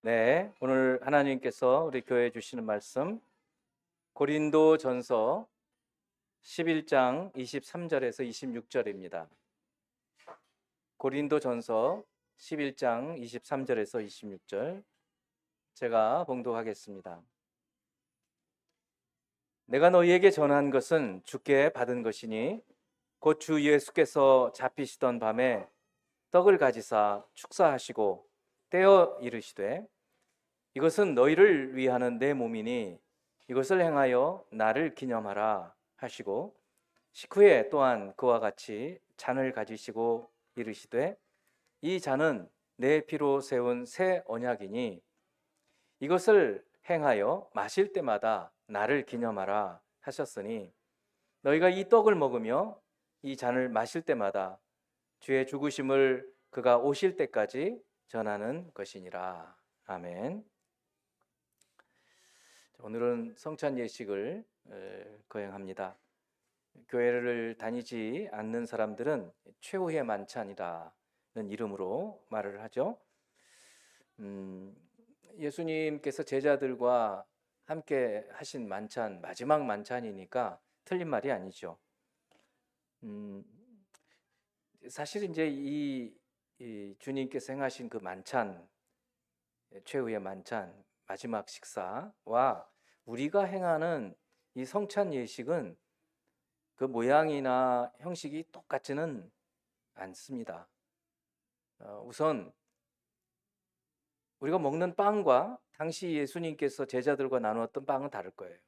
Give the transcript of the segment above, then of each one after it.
네, 오늘 하나님께서 우리 교회에 주시는 말씀 고린도전서 11장 23절에서 26절입니다. 고린도전서 11장 23절에서 26절 제가 봉독하겠습니다. 내가 너희에게 전한 것은 주께 받은 것이니 곧 주 예수께서 잡히시던 밤에 떡을 가지사 축사하시고 떼어 이르시되 이것은 너희를 위하는 내 몸이니 이것을 행하여 나를 기념하라 하시고 식후에 또한 그와 같이 잔을 가지시고 이르시되 이 잔은 내 피로 세운 새 언약이니 이것을 행하여 마실 때마다 나를 기념하라 하셨으니 너희가 이 떡을 먹으며 이 잔을 마실 때마다 주의 죽으심을 그가 오실 때까지 전하는 것이니라. 아멘. 오늘은 성찬 예식을 거행합니다. 교회를 다니지 않는 사람들은 최후의 만찬이라는 이름으로 말을 하죠. 예수님께서 제자들과 함께 하신 만찬, 마지막 만찬이니까 틀린 말이 아니죠. 사실 이제 이 주님께서 행하신 그 만찬, 최후의 만찬, 마지막 식사와 우리가 행하는 이 성찬 예식은 그 모양이나 형식이 똑같지는 않습니다. 우선 우리가 먹는 빵과 당시 예수님께서 제자들과 나누었던 빵은 다를 거예요.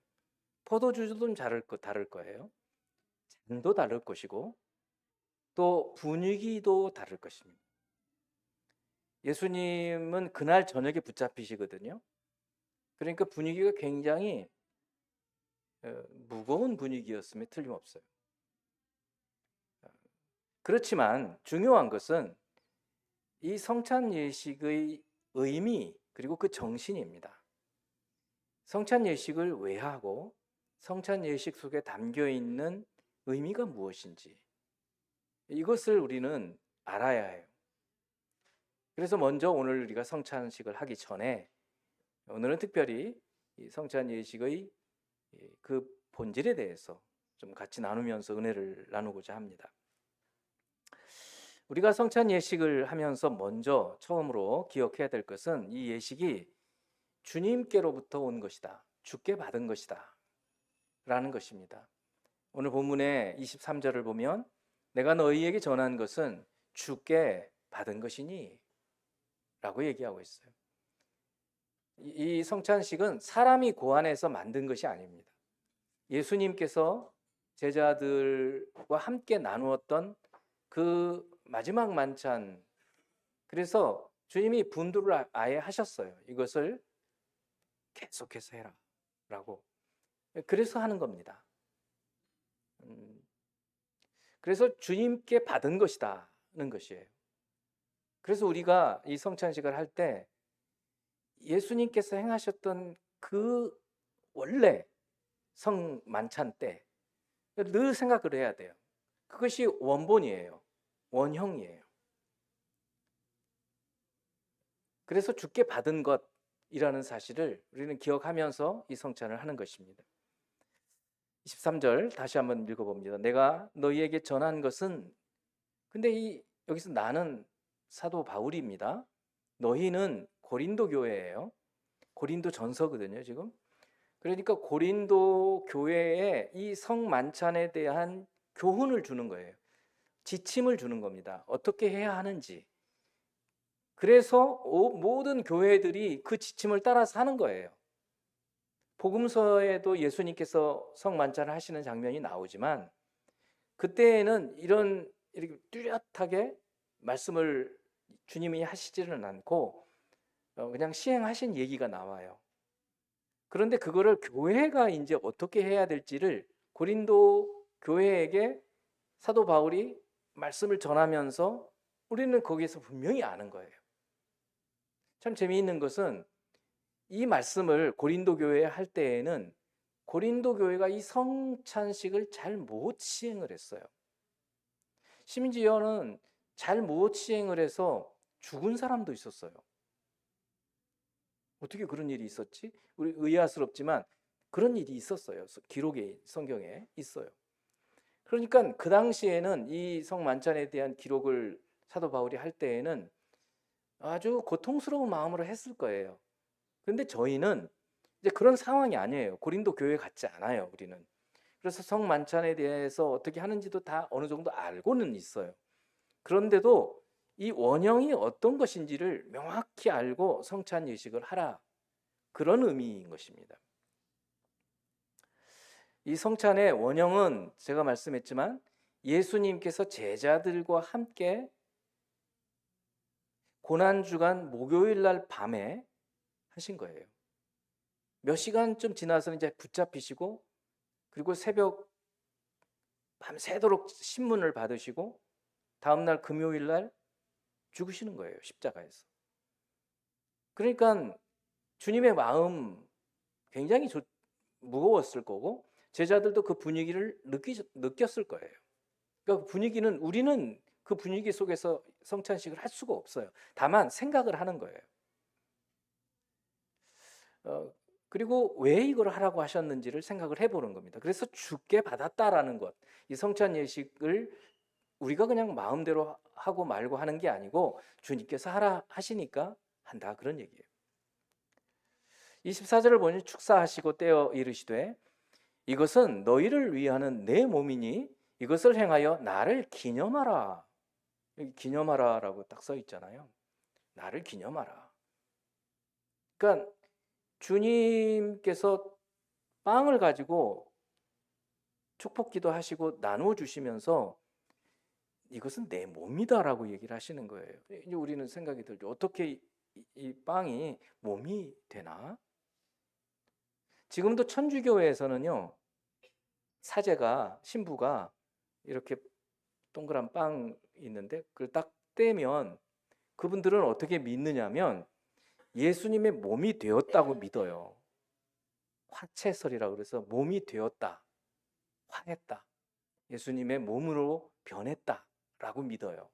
포도주도 다를 거예요. 잔도 다를 것이고 또 분위기도 다를 것입니다. 예수님은 그날 저녁에 붙잡히시거든요. 그러니까 분위기가 굉장히 무거운 분위기였음에 틀림없어요. 그렇지만 중요한 것은 이 성찬 예식의 의미 그리고 그 정신입니다. 성찬 예식을 왜 하고 성찬 예식 속에 담겨 있는 의미가 무엇인지 이것을 우리는 알아야 해요. 그래서 먼저 오늘 우리가 성찬식을 하기 전에 오늘은 특별히 이 성찬 예식의 그 본질에 대해서 좀 같이 나누면서 은혜를 나누고자 합니다. 우리가 성찬 예식을 하면서 먼저 처음으로 기억해야 될 것은 이 예식이 주님께로부터 온 것이다. 주께 받은 것이다. 라는 것입니다. 오늘 본문의 23절을 보면 내가 너희에게 전한 것은 주께 받은 것이니 라고 얘기하고 있어요. 이 성찬식은 사람이 고안해서 만든 것이 아닙니다. 예수님께서 제자들과 함께 나누었던 그 마지막 만찬, 그래서 주님이 분두를 아예 하셨어요. 이것을 계속해서 해라 라고. 그래서 하는 겁니다. 그래서 주님께 받은 것이다는 것이에요. 그래서 우리가 이 성찬식을 할 때 예수님께서 행하셨던 그 원래 성만찬 때 늘 생각을 해야 돼요. 그것이 원본이에요. 원형이에요. 그래서 주께 받은 것이라는 사실을 우리는 기억하면서 이 성찬을 하는 것입니다. 23절 다시 한번 읽어봅니다. 내가 너희에게 전한 것은, 근데 여기서 나는 사도 바울입니다. 너희는 고린도 교회예요. 고린도 전서거든요, 지금. 그러니까 고린도 교회에 이 성만찬에 대한 교훈을 주는 거예요. 지침을 주는 겁니다. 어떻게 해야 하는지. 그래서 모든 교회들이 그 지침을 따라서 하는 거예요. 복음서에도 예수님께서 성만찬을 하시는 장면이 나오지만 그때에는 이렇게 뚜렷하게 말씀을 주님이 하시지는 않고 그냥 시행하신 얘기가 나와요. 그런데 그거를 교회가 이제 어떻게 해야 될지를 고린도 교회에게 사도 바울이 말씀을 전하면서 우리는 거기에서 분명히 아는 거예요. 참 재미있는 것은 이 말씀을 고린도 교회에 할 때에는 고린도 교회가 이 성찬식을 잘 못 시행을 했어요. 심지어는 잘 못 시행을 해서 죽은 사람도 있었어요. 어떻게 그런 일이 있었지? 우리 의아스럽지만 그런 일이 있었어요. 기록에 성경에 있어요. 그러니까 그 당시에는 이 성만찬에 대한 기록을 사도 바울이 할 때에는 아주 고통스러운 마음으로 했을 거예요. 그런데 저희는 이제 그런 상황이 아니에요. 고린도 교회 같지 않아요, 우리는. 그래서 성만찬에 대해서 어떻게 하는지도 다 어느 정도 알고는 있어요. 그런데도 이 원형이 어떤 것인지를 명확히 알고 성찬 예식을 하라. 그런 의미인 것입니다. 이 성찬의 원형은 제가 말씀했지만 예수님께서 제자들과 함께 고난주간 목요일 날 밤에 하신 거예요. 몇 시간쯤 지나서 이제 붙잡히시고, 그리고 새벽 밤새도록 신문을 받으시고 다음날 금요일 날 죽으시는 거예요, 십자가에서. 그러니까 주님의 마음 굉장히 무거웠을 거고 제자들도 그 분위기를 느꼈을 거예요. 그러니까 분위기는, 우리는 그 분위기 속에서 성찬식을 할 수가 없어요. 다만 생각을 하는 거예요. 그리고 왜 이걸 하라고 하셨는지를 생각을 해보는 겁니다. 그래서 주께 받았다라는 것, 이 성찬 예식을 우리가 그냥 마음대로 하고 말고 하는 게 아니고 주님께서 하라 하시니까 한다, 그런 얘기예요. 24절을 보니 축사하시고 떼어 이르시되 이것은 너희를 위하는 내 몸이니 이것을 행하여 나를 기념하라. 여기 기념하라라고 딱 써 있잖아요. 나를 기념하라. 그러니까 주님께서 빵을 가지고 축복기도 하시고 나누어 주시면서 이것은 내 몸이다라고 얘기를 하시는 거예요. 이제 우리는 생각이 들죠. 어떻게 이 빵이 몸이 되나? 지금도 천주교회에서는요, 사제가, 신부가 이렇게 동그란 빵 있는데 그걸 딱 떼면 그분들은 어떻게 믿느냐면 예수님의 몸이 되었다고 믿어요. 화채설이라고 그래서 몸이 되었다, 화했다, 예수님의 몸으로 변했다라고 믿어요.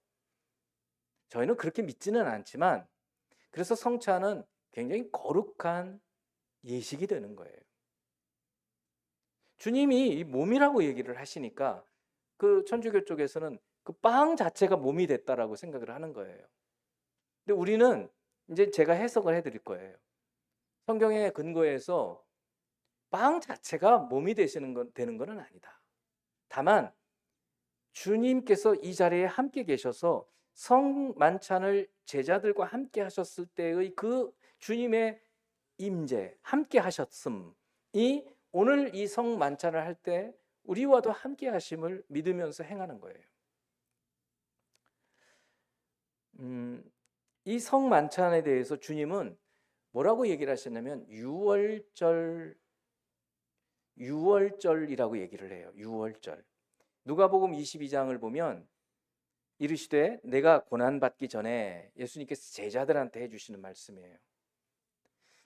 저희는 그렇게 믿지는 않지만, 그래서 성찬은 굉장히 거룩한 예식이 되는 거예요. 주님이 이 몸이라고 얘기를 하시니까 그 천주교 쪽에서는 그 빵 자체가 몸이 됐다라고 생각을 하는 거예요. 근데 우리는 이제 제가 해석을 해드릴 거예요. 성경의 근거에서 빵 자체가 몸이 되는 것은 아니다. 다만 주님께서 이 자리에 함께 계셔서 성만찬을 제자들과 함께 하셨을 때의 그 주님의 임재, 함께 하셨음이 오늘 이 성만찬을 할 때 우리와도 함께 하심을 믿으면서 행하는 거예요. 이 성만찬에 대해서 주님은 뭐라고 얘기를 하셨냐면 유월절이라고 얘기를 해요. 유월절. 누가복음 22장을 보면 이르시되 내가 고난받기 전에, 예수님께서 제자들한테 해주시는 말씀이에요.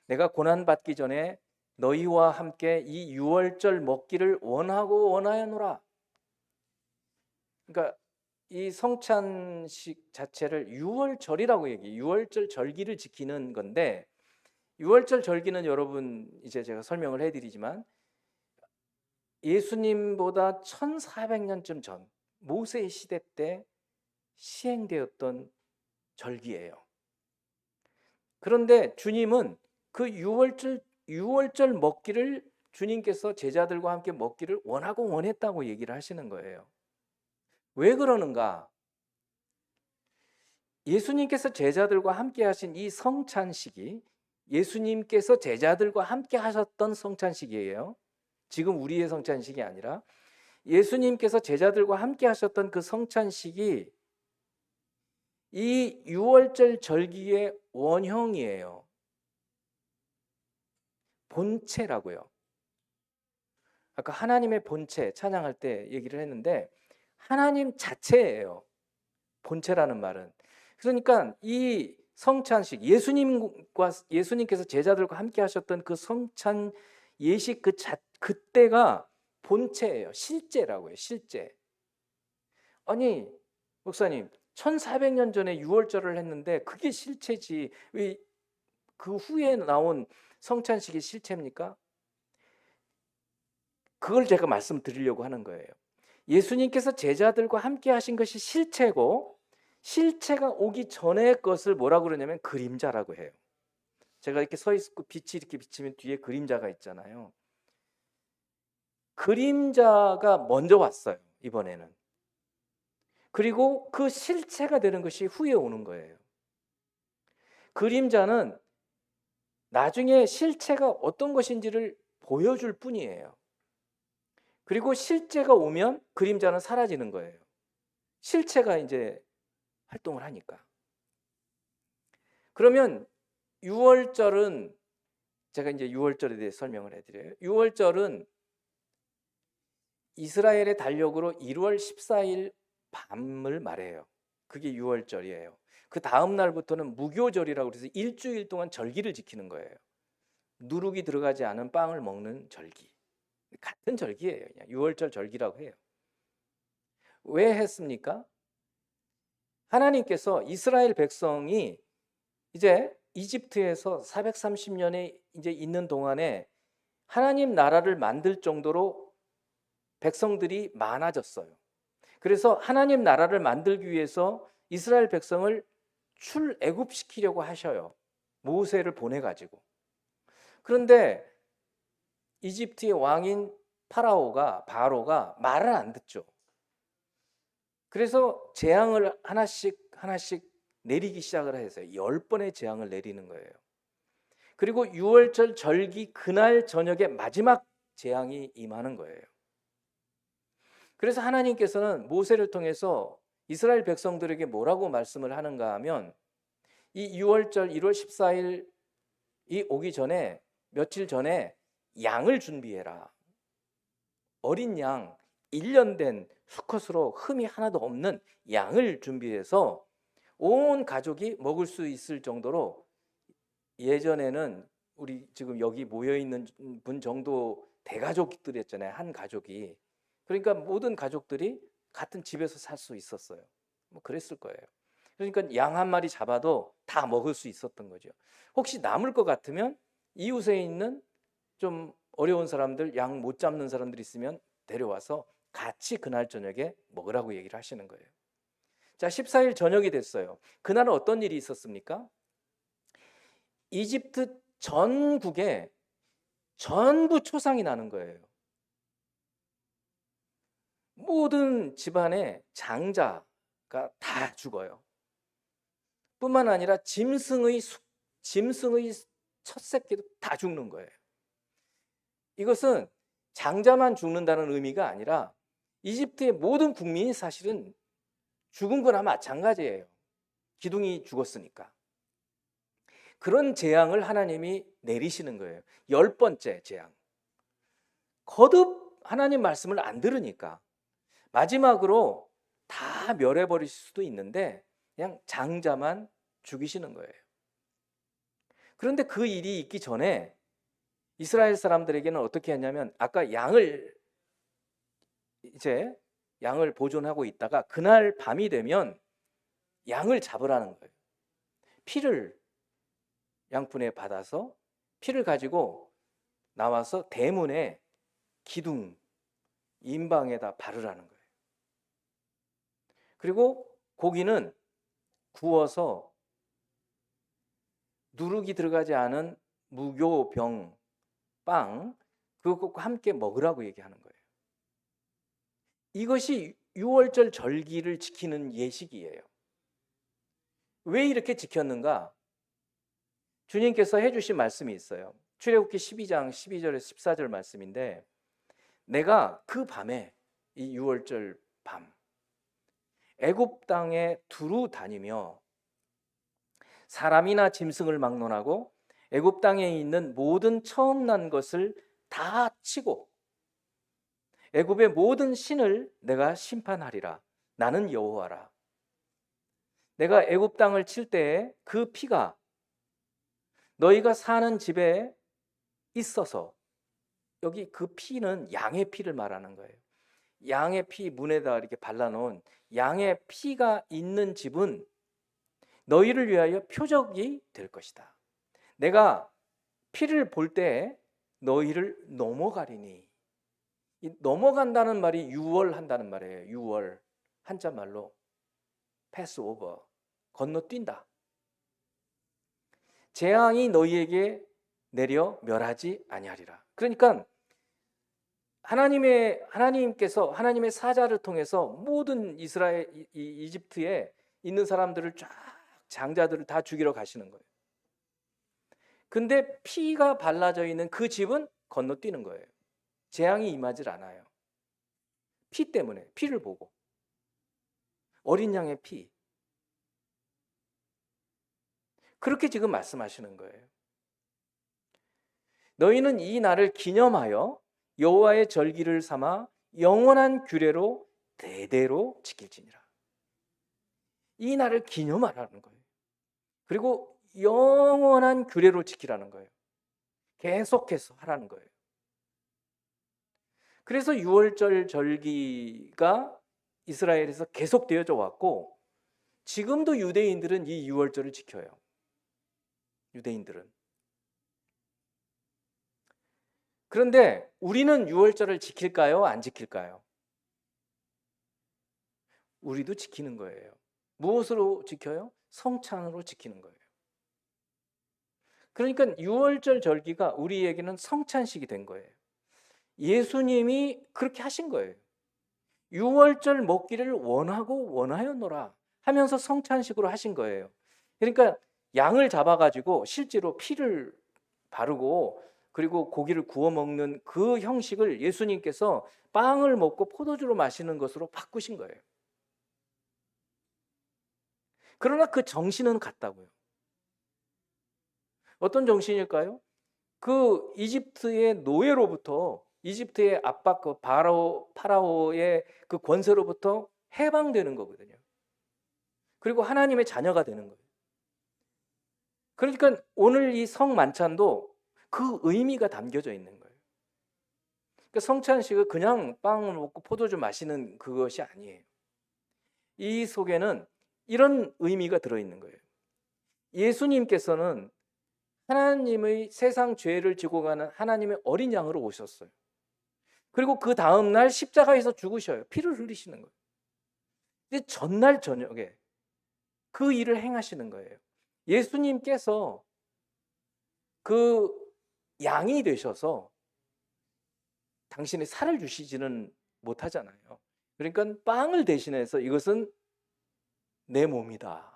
내가 고난받기 전에 너희와 함께 이 유월절 먹기를 원하고 원하였노라. 그러니까 이 성찬식 자체를 유월절이라고 얘기해요. 유월절 절기를 지키는 건데, 유월절 절기는 여러분 이제 제가 설명을 해드리지만 예수님보다 1400년쯤 전 모세 시대 때 시행되었던 절기예요. 그런데 주님은 그 유월절 먹기를 주님께서 제자들과 함께 먹기를 원하고 원했다고 얘기를 하시는 거예요. 왜 그러는가? 예수님께서 제자들과 함께 하신 이 성찬식이 예수님께서 제자들과 함께 하셨던 성찬식이에요. 지금 우리의 성찬식이 아니라 예수님께서 제자들과 함께 하셨던 그 성찬식이 이 유월절 절기의 원형이에요. 본체라고요. 아까 하나님의 본체 찬양할 때 얘기를 했는데 하나님 자체예요. 본체라는 말은. 그러니까 이 성찬식, 예수님께서 제자들과 함께 하셨던 그 성찬 예식 그때가 본체예요. 실제라고요. 실제. 아니 목사님 1400년 전에 유월절을 했는데 그게 실체지 왜 그 후에 나온 성찬식이 실체입니까? 그걸 제가 말씀드리려고 하는 거예요. 예수님께서 제자들과 함께 하신 것이 실체고, 실체가 오기 전의 것을 뭐라고 그러냐면 그림자라고 해요. 제가 이렇게 서 있고 빛이 이렇게 비치면 뒤에 그림자가 있잖아요. 그림자가 먼저 왔어요, 이번에는. 그리고 그 실체가 되는 것이 후에 오는 거예요. 그림자는 나중에 실체가 어떤 것인지를 보여줄 뿐이에요. 그리고 실제가 오면 그림자는 사라지는 거예요. 실체가 이제 활동을 하니까. 그러면 유월절은, 제가 이제 유월절에 대해 설명을 해드려요. 유월절은 이스라엘의 달력으로 1월 14일 밤을 말해요. 그게 유월절이에요. 그 다음 날부터는 무교절이라고 해서 일주일 동안 절기를 지키는 거예요. 누룩이 들어가지 않은 빵을 먹는 절기. 같은 절기예요. 그냥 유월절 절기라고 해요. 왜 했습니까? 하나님께서 이스라엘 백성이 이제 이집트에서 430년에 이제 있는 동안에 하나님 나라를 만들 정도로 백성들이 많아졌어요. 그래서 하나님 나라를 만들기 위해서 이스라엘 백성을 출애굽시키려고 하셔요. 모세를 보내가지고. 그런데 이집트의 왕인 바로가 말을 안 듣죠. 그래서 재앙을 하나씩 내리기 시작을 해서 10번의 재앙을 내리는 거예요. 그리고 유월절 절기 그날 저녁에 마지막 재앙이 임하는 거예요. 그래서 하나님께서는 모세를 통해서 이스라엘 백성들에게 뭐라고 말씀을 하는가 하면, 이 유월절 1월 14일이 오기 전에 며칠 전에 양을 준비해라. 어린 양 1년 된 수컷으로 흠이 하나도 없는 양을 준비해서 온 가족이 먹을 수 있을 정도로, 예전에는 우리 지금 여기 모여 있는 분 정도 대가족들이었잖아요. 한 가족이. 그러니까 모든 가족들이 같은 집에서 살 수 있었어요. 뭐 그랬을 거예요. 그러니까 양 한 마리 잡아도 다 먹을 수 있었던 거죠. 혹시 남을 것 같으면 이웃에 있는 좀 어려운 사람들, 양 못 잡는 사람들 있으면 데려와서 같이 그날 저녁에 먹으라고 얘기를 하시는 거예요. 자, 14일 저녁이 됐어요. 그날은 어떤 일이 있었습니까? 이집트 전국에 전부 초상이 나는 거예요. 모든 집안의 장자가 다 죽어요. 뿐만 아니라 짐승의 첫 새끼도 다 죽는 거예요. 이것은 장자만 죽는다는 의미가 아니라 이집트의 모든 국민이 사실은 죽은 거나 마찬가지예요. 기둥이 죽었으니까. 그런 재앙을 하나님이 내리시는 거예요. 10번째 재앙. 거듭 하나님 말씀을 안 들으니까 마지막으로 다 멸해버릴 수도 있는데 그냥 장자만 죽이시는 거예요. 그런데 그 일이 있기 전에 이스라엘 사람들에게는 어떻게 했냐면, 아까 양을 보존하고 있다가 그날 밤이 되면 양을 잡으라는 거예요. 피를 양푼에 받아서 피를 가지고 나와서 대문에 기둥 임방에다 바르라는 거예요. 그리고 고기는 구워서 누룩이 들어가지 않은 무교병 빵, 그것과 함께 먹으라고 얘기하는 거예요. 이것이 유월절 절기를 지키는 예식이에요. 왜 이렇게 지켰는가? 주님께서 해주신 말씀이 있어요. 출애굽기 12장 12절에서 14절 말씀인데, 내가 그 밤에, 이 유월절 밤, 애굽 땅에 두루 다니며 사람이나 짐승을 막론하고 애굽 땅에 있는 모든 처음 난 것을 다 치고 애굽의 모든 신을 내가 심판하리라. 나는 여호와라. 내가 애굽 땅을 칠 때에 그 피가 너희가 사는 집에 있어서, 여기 그 피는 양의 피를 말하는 거예요. 양의 피 문에다 이렇게 발라놓은 양의 피가 있는 집은 너희를 위하여 표적이 될 것이다. 내가 피를 볼 때 너희를 넘어가리니. 이 넘어간다는 말이 유월한다는 말이에요. 유월. 한자말로 패스 오버, 건너뛴다. 재앙이 너희에게 내려 멸하지 아니하리라. 그러니까 하나님께서 하나님의 사자를 통해서 모든 이스라엘 이집트에 있는 사람들을 쫙 장자들을 다 죽이러 가시는 거예요. 근데 피가 발라져 있는 그 집은 건너뛰는 거예요. 재앙이 임하질 않아요. 피 때문에, 피를 보고. 어린 양의 피. 그렇게 지금 말씀하시는 거예요. 너희는 이 날을 기념하여 여호와의 절기를 삼아 영원한 규례로 대대로 지킬지니라. 이 날을 기념하라는 거예요. 그리고 영원한 규례로 지키라는 거예요. 계속해서 하라는 거예요. 그래서 유월절 절기가 이스라엘에서 계속 되어져 왔고, 지금도 유대인들은 이 유월절을 지켜요. 유대인들은. 그런데 우리는 유월절을 지킬까요? 안 지킬까요? 우리도 지키는 거예요. 무엇으로 지켜요? 성찬으로 지키는 거예요. 그러니까 유월절 절기가 우리에게는 성찬식이 된 거예요. 예수님이 그렇게 하신 거예요. 유월절 먹기를 원하고 원하였노라 하면서 성찬식으로 하신 거예요. 그러니까 양을 잡아가지고 실제로 피를 바르고 그리고 고기를 구워 먹는 그 형식을 예수님께서 빵을 먹고 포도주로 마시는 것으로 바꾸신 거예요. 그러나 그 정신은 같다고요. 어떤 정신일까요? 그 이집트의 노예로부터, 이집트의 압박, 그 파라오의 그 권세로부터 해방되는 거거든요. 그리고 하나님의 자녀가 되는 거예요. 그러니까 오늘 이 성만찬도 그 의미가 담겨져 있는 거예요. 그러니까 성찬식은 그냥 빵을 먹고 포도주 마시는 그것이 아니에요. 이 속에는 이런 의미가 들어있는 거예요. 예수님께서는 하나님의 세상 죄를 지고 가는 하나님의 어린 양으로 오셨어요. 그리고 그 다음 날 십자가에서 죽으셔요. 피를 흘리시는 거예요. 이제 전날 저녁에 그 일을 행하시는 거예요. 예수님께서 그 양이 되셔서 당신의 살을 주시지는 못하잖아요. 그러니까 빵을 대신해서 이것은 내 몸이다.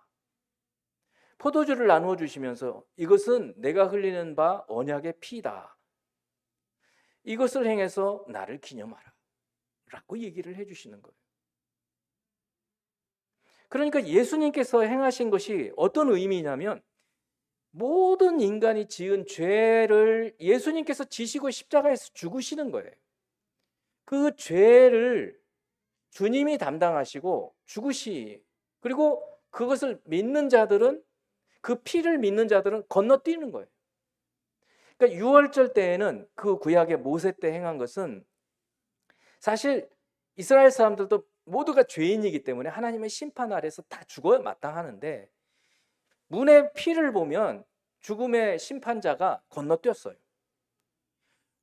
포도주를 나누어 주시면서 이것은 내가 흘리는 바 언약의 피다. 이것을 행해서 나를 기념하라 라고 얘기를 해주시는 거예요. 그러니까 예수님께서 행하신 것이 어떤 의미냐면 모든 인간이 지은 죄를 예수님께서 지시고 십자가에서 죽으시는 거예요. 그 죄를 주님이 담당하시고 그리고 그것을 믿는 자들은, 그 피를 믿는 자들은 건너뛰는 거예요. 그러니까 유월절 때에는 그 구약의 모세 때 행한 것은 사실 이스라엘 사람들도 모두가 죄인이기 때문에 하나님의 심판 아래서 다 죽어야 마땅하는데 문의 피를 보면 죽음의 심판자가 건너뛰었어요.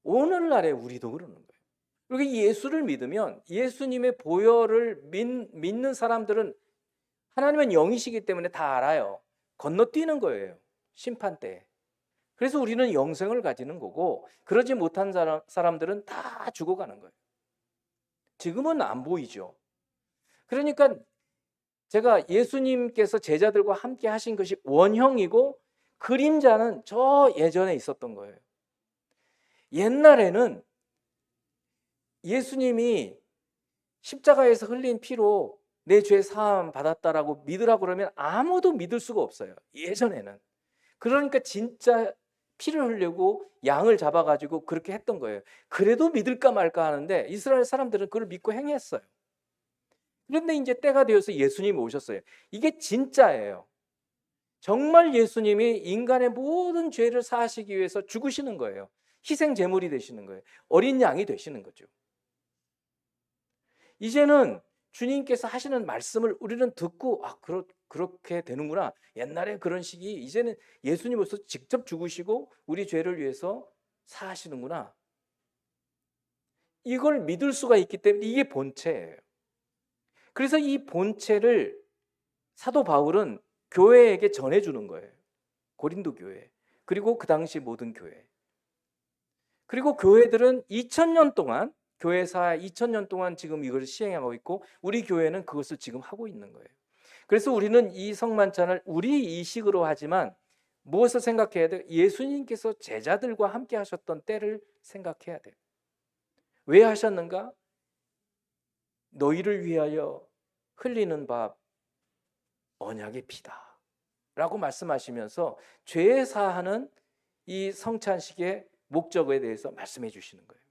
오늘날에 우리도 그러는 거예요. 그리고 예수를 믿으면 예수님의 보혈을 믿는 사람들은 하나님은 영이시기 때문에 다 알아요. 건너뛰는 거예요. 심판 때. 그래서 우리는 영생을 가지는 거고 그러지 못한 사람들은 다 죽어가는 거예요. 지금은 안 보이죠. 그러니까 제가 예수님께서 제자들과 함께 하신 것이 원형이고 그림자는 저 예전에 있었던 거예요. 옛날에는 예수님이 십자가에서 흘린 피로 내 죄 사함 받았다라고 믿으라고 그러면 아무도 믿을 수가 없어요. 예전에는. 그러니까 진짜 피를 흘리고 양을 잡아가지고 그렇게 했던 거예요. 그래도 믿을까 말까 하는데 이스라엘 사람들은 그걸 믿고 행했어요. 그런데 이제 때가 되어서 예수님이 오셨어요. 이게 진짜예요. 정말 예수님이 인간의 모든 죄를 사하시기 위해서 죽으시는 거예요. 희생 제물이 되시는 거예요. 어린 양이 되시는 거죠. 이제는 주님께서 하시는 말씀을 우리는 듣고 그렇게 되는구나. 옛날에 그런 식이 이제는 예수님 벌써 직접 죽으시고 우리 죄를 위해서 사하시는구나. 이걸 믿을 수가 있기 때문에 이게 본체예요. 그래서 이 본체를 사도 바울은 교회에게 전해주는 거예요. 고린도 교회. 그리고 그 당시 모든 교회. 그리고 교회들은 2000년 동안, 교회사 2000년 동안 지금 이걸 시행하고 있고 우리 교회는 그것을 지금 하고 있는 거예요. 그래서 우리는 이 성만찬을 우리 이식으로 하지만 무엇을 생각해야 돼요? 예수님께서 제자들과 함께 하셨던 때를 생각해야 돼요. 왜 하셨는가? 너희를 위하여 흘리는 밥 언약의 피다 라고 말씀하시면서 죄 사하는 이 성찬식의 목적에 대해서 말씀해 주시는 거예요.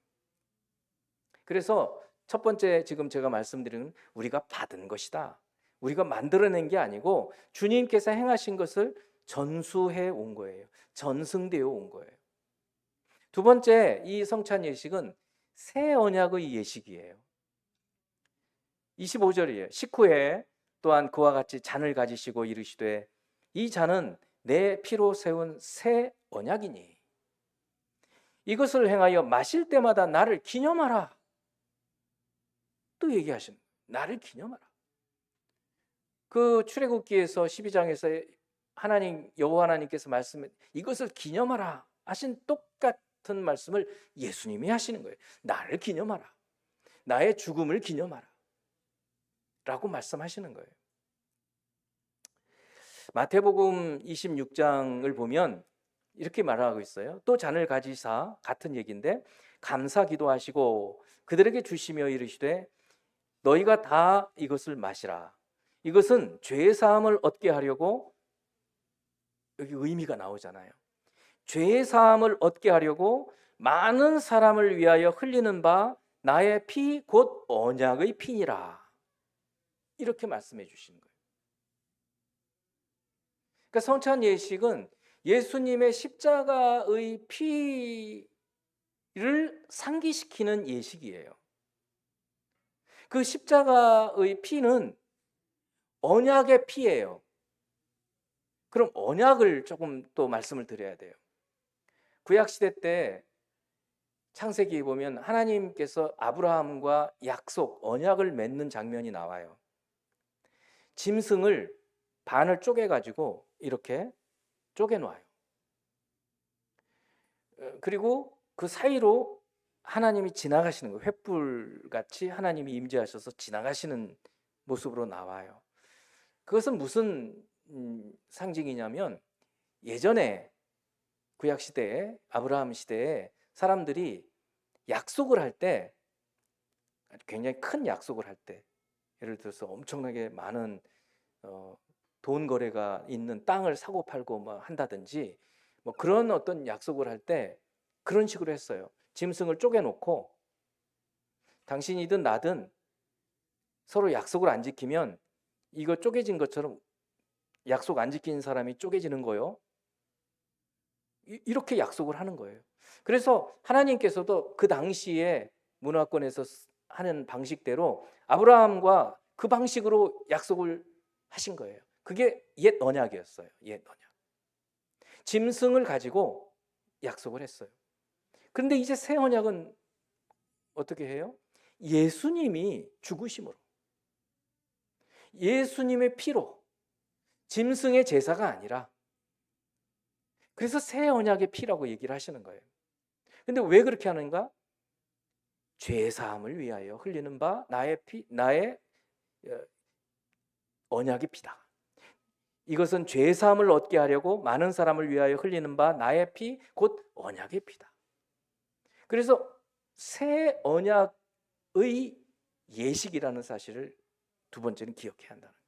그래서 첫 번째 지금 제가 말씀드리는 우리가 받은 것이다. 우리가 만들어낸 게 아니고 주님께서 행하신 것을 전수해 온 거예요. 전승되어 온 거예요. 두 번째, 이 성찬 예식은 새 언약의 예식이에요. 25절이에요. 식후에 또한 그와 같이 잔을 가지시고 이르시되 이 잔은 내 피로 세운 새 언약이니 이것을 행하여 마실 때마다 나를 기념하라. 또 얘기하시는 거예요. 나를 기념하라. 그 출애굽기에서 12장에서 하나님 여호와 하나님께서 말씀해 이것을 기념하라 하신 똑같은 말씀을 예수님이 하시는 거예요. 나를 기념하라. 나의 죽음을 기념하라. 라고 말씀하시는 거예요. 마태복음 26장을 보면 이렇게 말하고 있어요. 또 잔을 가지사 같은 얘기인데 감사 기도하시고 그들에게 주시며 이르시되 너희가 다 이것을 마시라. 이것은 죄 사함을 얻게 하려고 여기 의미가 나오잖아요. 죄 사함을 얻게 하려고 많은 사람을 위하여 흘리는 바 나의 피 곧 언약의 피니라. 이렇게 말씀해 주시는 거예요. 그러니까 성찬 예식은 예수님의 십자가의 피를 상기시키는 예식이에요. 그 십자가의 피는 언약의 피예요. 그럼 언약을 조금 또 말씀을 드려야 돼요. 구약시대 때 창세기에 보면 하나님께서 아브라함과 약속, 언약을 맺는 장면이 나와요. 짐승을 반을 쪼개가지고 이렇게 쪼개놔요. 그리고 그 사이로 하나님이 지나가시는 거예요. 횃불같이 하나님이 임재하셔서 지나가시는 모습으로 나와요. 그것은 무슨 상징이냐면 예전에 구약시대에 아브라함 시대에 사람들이 약속을 할 때 굉장히 큰 약속을 할 때 예를 들어서 엄청나게 많은 돈 거래가 있는 땅을 사고 팔고 뭐 한다든지 뭐 그런 어떤 약속을 할 때 그런 식으로 했어요. 짐승을 쪼개놓고 당신이든 나든 서로 약속을 안 지키면 이거 쪼개진 것처럼 약속 안 지키는 사람이 쪼개지는 거요. 이렇게 약속을 하는 거예요. 그래서 하나님께서도 그 당시에 문화권에서 하는 방식대로 아브라함과 그 방식으로 약속을 하신 거예요. 그게 옛 언약이었어요. 옛 언약. 짐승을 가지고 약속을 했어요. 그런데 이제 새 언약은 어떻게 해요? 예수님이 죽으심으로 예수님의 피로 짐승의 제사가 아니라 그래서 새 언약의 피라고 얘기를 하시는 거예요. 근데 왜 그렇게 하는가? 죄 사함을 위하여 흘리는 바 나의 피, 나의 언약의 피다. 이것은 죄 사함을 얻게 하려고 많은 사람을 위하여 흘리는 바 나의 피 곧 언약의 피다. 그래서 새 언약의 예식이라는 사실을 두 번째는 기억해야 한다는 거예요.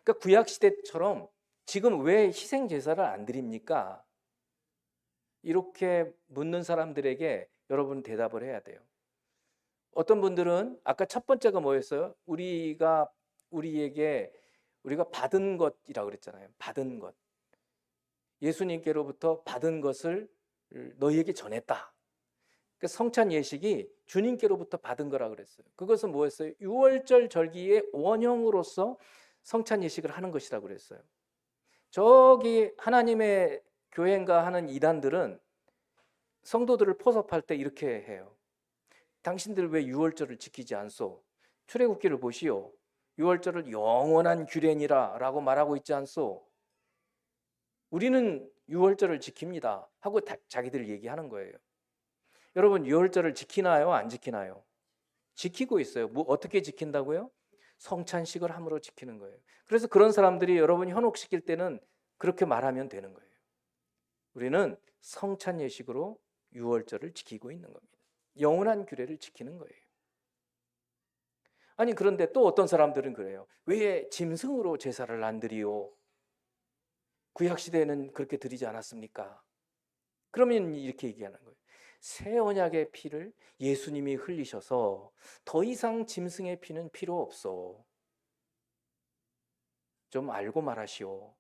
그러니까 구약 시대처럼 지금 왜 희생 제사를 안 드립니까? 이렇게 묻는 사람들에게 여러분 대답을 해야 돼요. 어떤 분들은 아까 첫 번째가 뭐였어요? 우리가 받은 것이라고 그랬잖아요. 받은 것. 예수님께로부터 받은 것을 너희에게 전했다. 그러니까 성찬 예식이 주님께로부터 받은 거라고 그랬어요. 그것은 뭐였어요? 유월절 절기의 원형으로서 성찬 예식을 하는 것이라고 그랬어요. 저기 하나님의 교회인가 하는 이단들은 성도들을 포섭할 때 이렇게 해요. 당신들 왜 유월절을 지키지 않소? 출애굽기를 보시오. 유월절을 영원한 규례니라 라고 말하고 있지 않소? 우리는 유월절을 지킵니다 하고 자기들 얘기하는 거예요. 여러분, 유월절을 지키나요? 안 지키나요? 지키고 있어요. 뭐 어떻게 지킨다고요? 성찬식을 함으로 지키는 거예요. 그래서 그런 사람들이 여러분 현혹시킬 때는 그렇게 말하면 되는 거예요. 우리는 성찬 예식으로 유월절을 지키고 있는 겁니다. 영원한 규례를 지키는 거예요. 아니, 그런데 또 어떤 사람들은 그래요. 왜 짐승으로 제사를 안 드리오? 구약시대에는 그렇게 드리지 않았습니까? 그러면 이렇게 얘기하는 거예요. 새 언약의 피를 예수님이 흘리셔서 더 이상 짐승의 피는 필요 없어. 좀 알고 말하시오.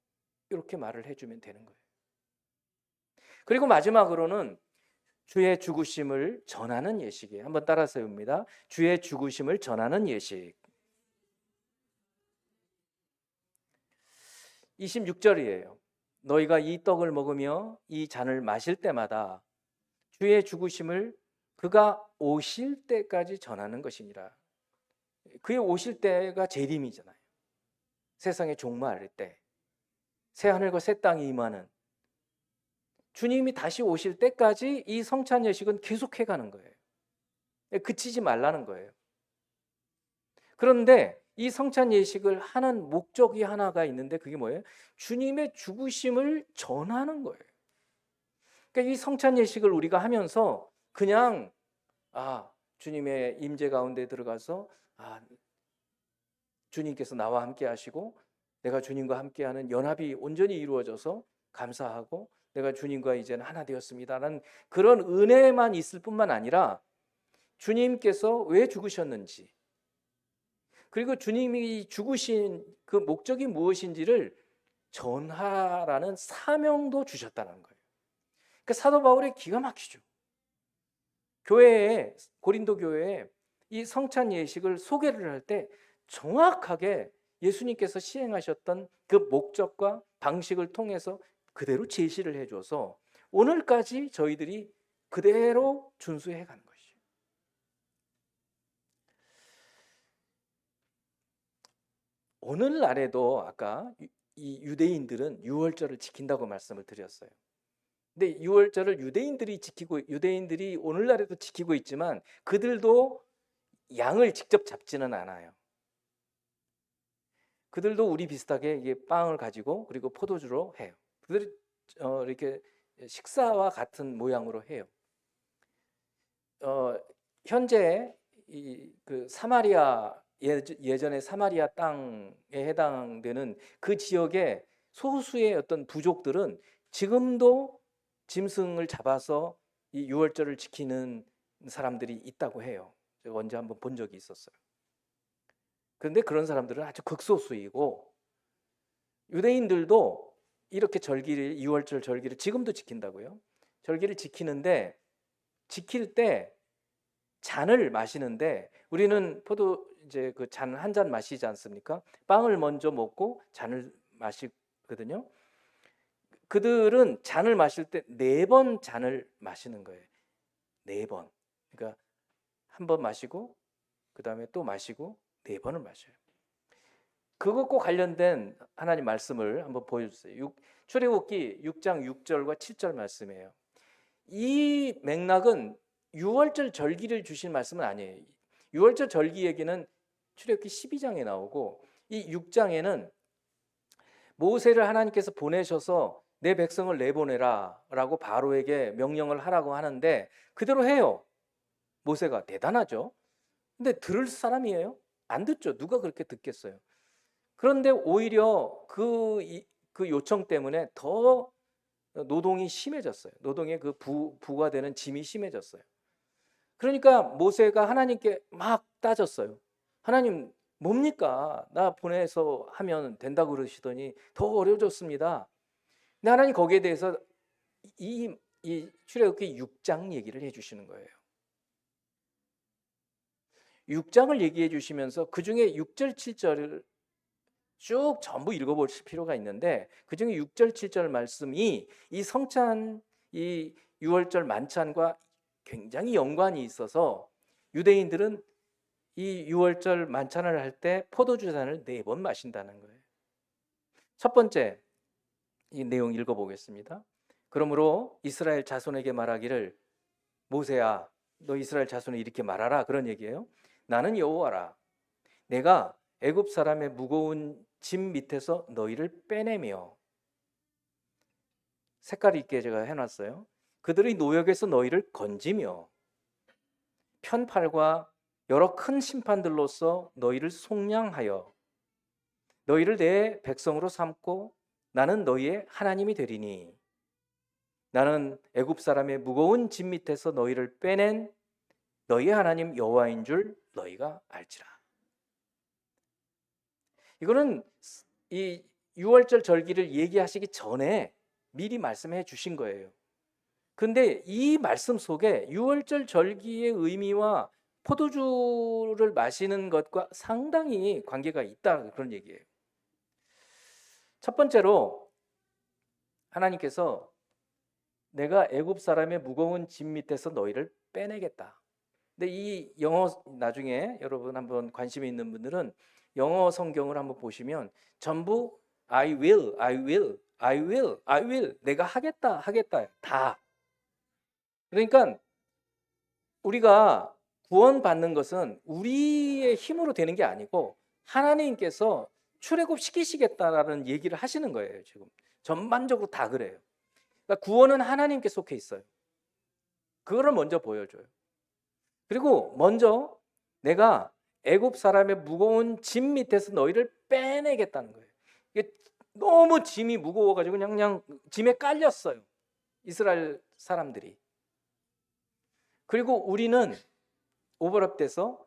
이렇게 말을 해주면 되는 거예요. 그리고 마지막으로는 주의 죽으심을 전하는 예식이에요. 한번 따라 세웁니다. 주의 죽으심을 전하는 예식. 26절이에요. 너희가 이 떡을 먹으며 이 잔을 마실 때마다 주의 죽으심을 그가 오실 때까지 전하는 것이니라. 그의 오실 때가 재림이잖아요. 세상의 종말일 때, 새 하늘과 새 땅이 임하는 주님이 다시 오실 때까지 이 성찬 예식은 계속해 가는 거예요. 그치지 말라는 거예요. 그런데 이 성찬 예식을 하는 목적이 하나가 있는데 그게 뭐예요? 주님의 죽으심을 전하는 거예요. 그러니까 이 성찬 예식을 우리가 하면서 그냥 주님의 임재 가운데 들어가서 주님께서 나와 함께 하시고 내가 주님과 함께하는 연합이 온전히 이루어져서 감사하고 내가 주님과 이제는 하나 되었습니다라는 그런 은혜만 있을 뿐만 아니라 주님께서 왜 죽으셨는지 그리고 주님이 죽으신 그 목적이 무엇인지를 전하라는 사명도 주셨다는 거예요. 그러니까 사도 바울이 기가 막히죠. 교회에 고린도 교회에 이 성찬 예식을 소개를 할 때 정확하게 예수님께서 시행하셨던 그 목적과 방식을 통해서 그대로 제시를 해줘서 오늘까지 저희들이 그대로 준수해 가는 것이죠. 오늘날에도 아까 이 유대인들은 유월절을 지킨다고 말씀을 드렸어요. 근데 유월절을 유대인들이 오늘날에도 지키고 있지만 그들도 양을 직접 잡지는 않아요. 그들도 우리 비슷하게 이게 빵을 가지고 그리고 포도주로 해요. 그들이 이렇게 식사와 같은 모양으로 해요. 현재 그 사마리아 예전에 사마리아 땅에 해당되는 그 지역의 소수의 어떤 부족들은 지금도 짐승을 잡아서 이 유월절을 지키는 사람들이 있다고 해요. 제가 언제 한번 본 적이 있었어요. 그런데 그런 사람들은 아주 극소수이고 유대인들도 이렇게 절기를 유월절 절기를 지금도 지킨다고요. 절기를 지키는데 지킬 때 잔을 마시는데 우리는 포도 이제 그 잔 한 잔 마시지 않습니까? 빵을 먼저 먹고 잔을 마시거든요. 그들은 잔을 마실 때 4번 잔을 마시는 거예요. 4번. 그러니까 한 번 마시고 그다음에 또 마시고 4번을 마셔요. 그것과 관련된 하나님 말씀을 한번 보여주세요. 출애굽기 6장 6절과 7절 말씀이에요. 이 맥락은 유월절 절기를 주신 말씀은 아니에요. 유월절 절기 얘기는 출애굽기 12장에 나오고 이 6장에는 모세를 하나님께서 보내셔서 내 백성을 내보내라 라고 바로에게 명령을 하라고 하는데 그대로 해요. 모세가 대단하죠. 근데 들을 사람이에요? 안 듣죠. 누가 그렇게 듣겠어요. 그런데 오히려 그 요청 때문에 더 노동이 심해졌어요. 노동의 그 부가 되는 짐이 심해졌어요. 그러니까 모세가 하나님께 막 따졌어요. 하나님 뭡니까? 나 보내서 하면 된다고 그러시더니 더 어려워졌습니다. 근데 하나님 거기에 대해서 이 출애굽기 6장 얘기를 해주시는 거예요. 6장을 얘기해 주시면서 그 중에 6절 7절을 쭉 전부 읽어보실 필요가 있는데 그중에 6절, 7절 말씀이 이 성찬, 이 유월절 만찬과 굉장히 연관이 있어서 유대인들은 이 유월절 만찬을 할 때 포도주 잔을 4번 마신다는 거예요. 첫 번째 이 내용 읽어보겠습니다. 그러므로 이스라엘 자손에게 말하기를 모세야 너 이스라엘 자손에 이렇게 말하라 그런 얘기예요. 나는 여호와라 내가 애굽 사람의 무거운 짐 밑에서 너희를 빼내며 색깔 있게 제가 해놨어요. 그들의 노역에서 너희를 건지며 편팔과 여러 큰 심판들로서 너희를 속량하여 너희를 내 백성으로 삼고 나는 너희의 하나님이 되리니 나는 애굽 사람의 무거운 짐 밑에서 너희를 빼낸 너희의 하나님 여호와인 줄 너희가 알지라. 이거는 이 6월절 절기를 얘기하시기 전에 미리 말씀해 주신 거예요. 근데 이 말씀 속에 6월절 절기의 의미와 포도주를 마시는 것과 상당히 관계가 있다 그런 얘기예요. 첫 번째로 하나님께서 내가 애굽 사람의 무거운 짐 밑에서 너희를 빼내겠다. 근데 이 영어 나중에 여러분 한번 관심이 있는 분들은 영어 성경을 한번 보시면 전부 I will, I will, I will, I will 내가 하겠다, 하겠다 다. 그러니까 우리가 구원받는 것은 우리의 힘으로 되는 게 아니고 하나님께서 출애굽 시키시겠다라는 얘기를 하시는 거예요. 지금 전반적으로 다 그래요. 그러니까 구원은 하나님께 속해 있어요. 그거를 먼저 보여줘요. 그리고 먼저 내가 애굽 사람의 무거운 짐 밑에서 너희를 빼내겠다는 거예요. 이게 너무 짐이 무거워가지고 그냥 짐에 깔렸어요. 이스라엘 사람들이. 그리고 우리는 오버랩돼서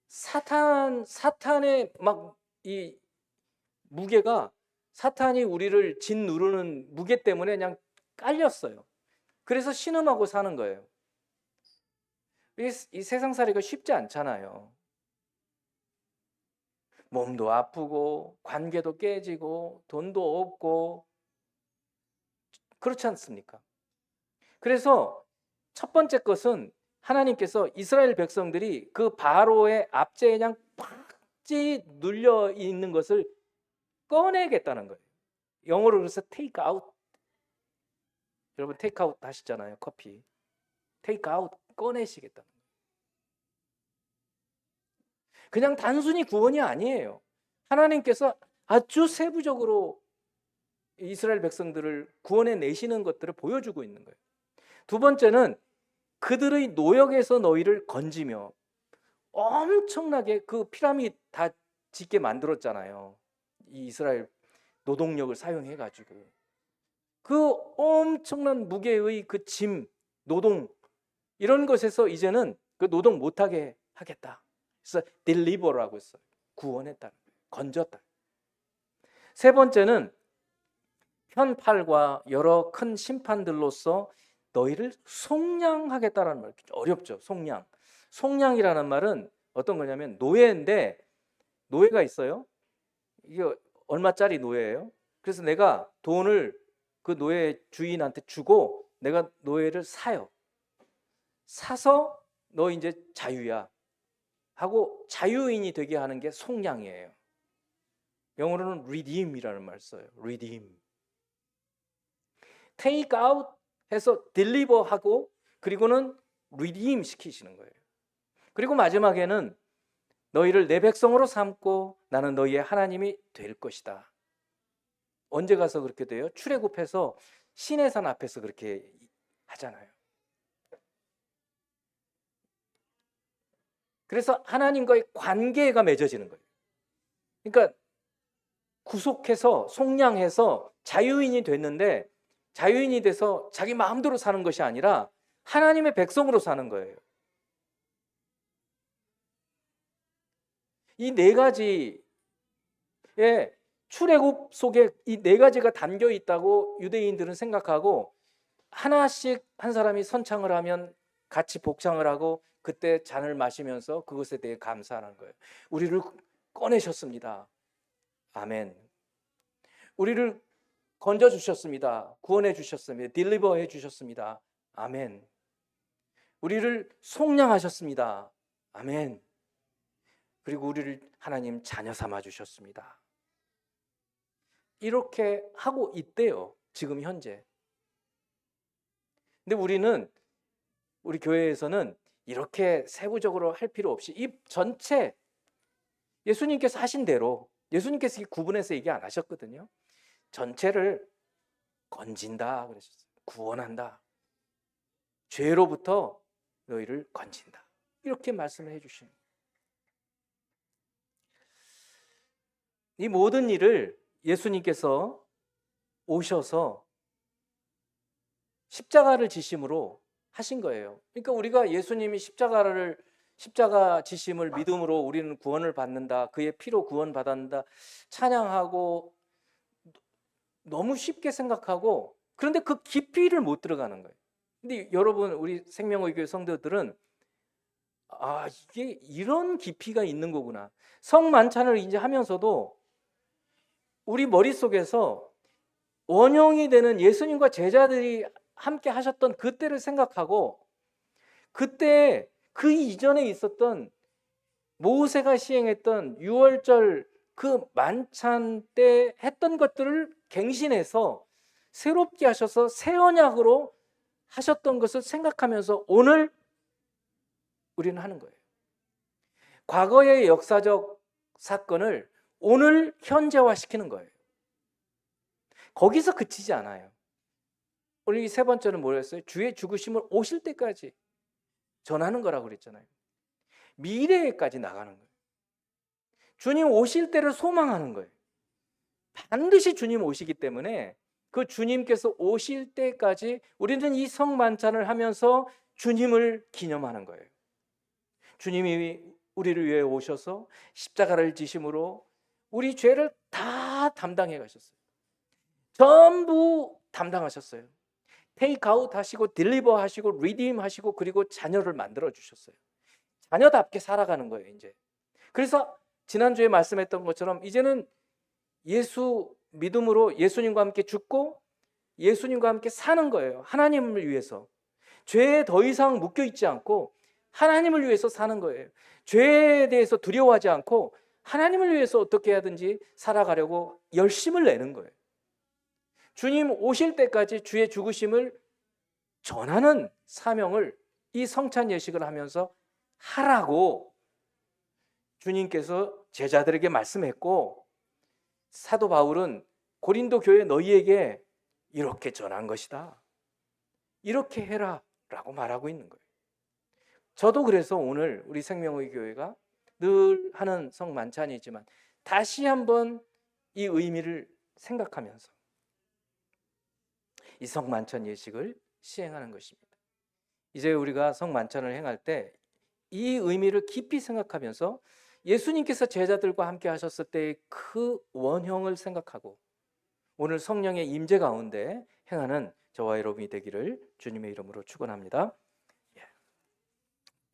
사탄의 막 이 무게가 사탄이 우리를 짓누르는 무게 때문에 그냥 깔렸어요. 그래서 신음하고 사는 거예요. 이 세상살이가 쉽지 않잖아요. 몸도 아프고 관계도 깨지고 돈도 없고 그렇지 않습니까? 그래서 첫 번째 것은 하나님께서 이스라엘 백성들이 그 바로의 압제에 그냥 팍지 눌려 있는 것을 꺼내겠다는 거예요. 영어로 그래서 take out. 여러분 take out 하시잖아요. 커피. take out 꺼내시겠다는 거예요. 그냥 단순히 구원이 아니에요. 하나님께서 아주 세부적으로 이스라엘 백성들을 구원해 내시는 것들을 보여주고 있는 거예요. 두 번째는 그들의 노역에서 너희를 건지며 엄청나게 그 피라미드 다 짓게 만들었잖아요. 이 이스라엘 노동력을 사용해 가지고 그 엄청난 무게의 그 짐, 노동 이런 것에서 이제는 그 노동 못하게 하겠다. 그래서 deliver라고 했어요. 구원했다, 건졌다. 세 번째는 편팔과 여러 큰 심판들로서 너희를 속량하겠다라는 말. 어렵죠. 속량. 속량이라는 말은 어떤 거냐면 노예인데 노예가 있어요. 이게 얼마짜리 노예예요? 그래서 내가 돈을 그 노예 주인한테 주고 내가 노예를 사요. 사서 너 이제 자유야 하고 자유인이 되게 하는 게 속량이에요. 영어로는 redeem이라는 말 써요. redeem. take out 해서 deliver 하고 그리고는 redeem 시키시는 거예요. 그리고 마지막에는 너희를 내 백성으로 삼고 나는 너희의 하나님이 될 것이다. 언제 가서 그렇게 돼요? 출애굽해서 시내산 앞에서 그렇게 하잖아요. 그래서 하나님과의 관계가 맺어지는 거예요. 그러니까 구속해서 속량해서 자유인이 됐는데 자유인이 돼서 자기 마음대로 사는 것이 아니라 하나님의 백성으로 사는 거예요. 이 네 가지의 출애굽 속에 이 네 가지가 담겨 있다고 유대인들은 생각하고 하나씩 한 사람이 선창을 하면 같이 복창을 하고 그때 잔을 마시면서 그것에 대해 감사하는 거예요. 우리를 꺼내셨습니다. 아멘. 우리를 건져 주셨습니다. 구원해 주셨습니다. 딜리버해 주셨습니다. 아멘. 우리를 속량하셨습니다. 아멘. 그리고 우리를 하나님 자녀 삼아 주셨습니다. 이렇게 하고 있대요. 지금 현재. 근데 우리 교회에서는 이렇게 세부적으로 할 필요 없이 이 전체 예수님께서 하신 대로, 예수님께서 구분해서 얘기 안 하셨거든요. 전체를 건진다 그러셨어요. 구원한다. 죄로부터 너희를 건진다. 이렇게 말씀을 해주시는 거예요. 이 모든 일을 예수님께서 오셔서 십자가를 지심으로 하신 거예요. 그러니까 우리가 예수님이 십자가 지심을 믿음으로 우리는 구원을 받는다, 그의 피로 구원받았다 찬양하고 너무 쉽게 생각하고, 그런데 그 깊이를 못 들어가는 거예요. 근데 여러분, 우리 생명의교회 성도들은 이게 이런 깊이가 있는 거구나. 성만찬을 이제 하면서도 우리 머릿속에서 원형이 되는 예수님과 제자들이 함께 하셨던 그때를 생각하고, 그때 그 이전에 있었던 모세가 시행했던 유월절 그 만찬 때 했던 것들을 갱신해서 새롭게 하셔서 새 언약으로 하셨던 것을 생각하면서 오늘 우리는 하는 거예요. 과거의 역사적 사건을 오늘 현재화시키는 거예요. 거기서 그치지 않아요. 오늘 이 세 번째는 뭐였어요? 주의 죽으심을 오실 때까지 전하는 거라고 그랬잖아요. 미래에까지 나가는 거예요. 주님 오실 때를 소망하는 거예요. 반드시 주님 오시기 때문에 그 주님께서 오실 때까지 우리는 이 성만찬을 하면서 주님을 기념하는 거예요. 주님이 우리를 위해 오셔서 십자가를 지심으로 우리 죄를 다 담당해 가셨어요. 전부 담당하셨어요. 테이크아웃 하시고 딜리버 하시고 리딤 하시고 그리고 자녀를 만들어 주셨어요. 자녀답게 살아가는 거예요, 이제. 그래서 지난주에 말씀했던 것처럼 이제는 예수 믿음으로 예수님과 함께 죽고 예수님과 함께 사는 거예요. 하나님을 위해서. 죄에 더 이상 묶여 있지 않고 하나님을 위해서 사는 거예요. 죄에 대해서 두려워하지 않고 하나님을 위해서 어떻게 하든지 살아가려고 열심을 내는 거예요. 주님 오실 때까지 주의 죽으심을 전하는 사명을 이 성찬 예식을 하면서 하라고 주님께서 제자들에게 말씀했고, 사도 바울은 고린도 교회 너희에게 이렇게 전한 것이다, 이렇게 해라 라고 말하고 있는 거예요. 저도 그래서 오늘 우리 생명의 교회가 늘 하는 성만찬이지만 다시 한번 이 의미를 생각하면서 이 성만찬 예식을 시행하는 것입니다. 이제 우리가 성만찬을 행할 때 이 의미를 깊이 생각하면서 예수님께서 제자들과 함께 하셨을 때의 그 원형을 생각하고 오늘 성령의 임재 가운데 행하는 저와 여러분이 되기를 주님의 이름으로 축원합니다.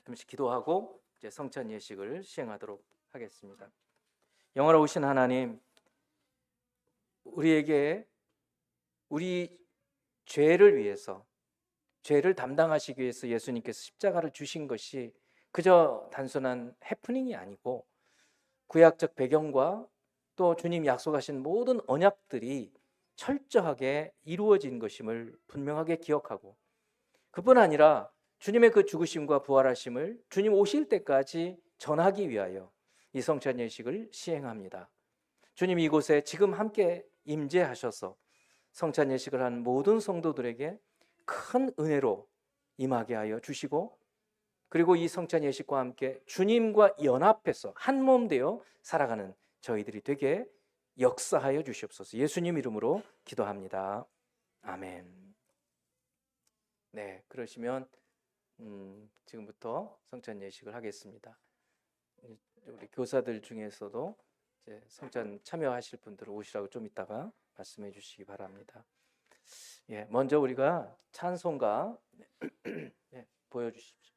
잠시 기도하고 이제 성찬 예식을 시행하도록 하겠습니다. 영원하신 하나님, 우리에게 우리 죄를 위해서, 죄를 담당하시기 위해서 예수님께서 십자가를 주신 것이 그저 단순한 해프닝이 아니고 구약적 배경과 또 주님 약속하신 모든 언약들이 철저하게 이루어진 것임을 분명하게 기억하고, 그뿐 아니라 주님의 그 죽으심과 부활하심을 주님 오실 때까지 전하기 위하여 이 성찬 예식을 시행합니다. 주님 이곳에 지금 함께 임재하셔서 성찬 예식을 한 모든 성도들에게 큰 은혜로 임하게 하여 주시고, 그리고 이 성찬 예식과 함께 주님과 연합해서 한 몸 되어 살아가는 저희들이 되게 역사하여 주시옵소서. 예수님 이름으로 기도합니다. 아멘. 네, 그러시면 지금부터 성찬 예식을 하겠습니다. 우리 교사들 중에서도 이제 성찬 참여하실 분들 오시라고 좀 이따가 말씀해 주시기 바랍니다. 먼저 우리가 찬송가 보여주십시오.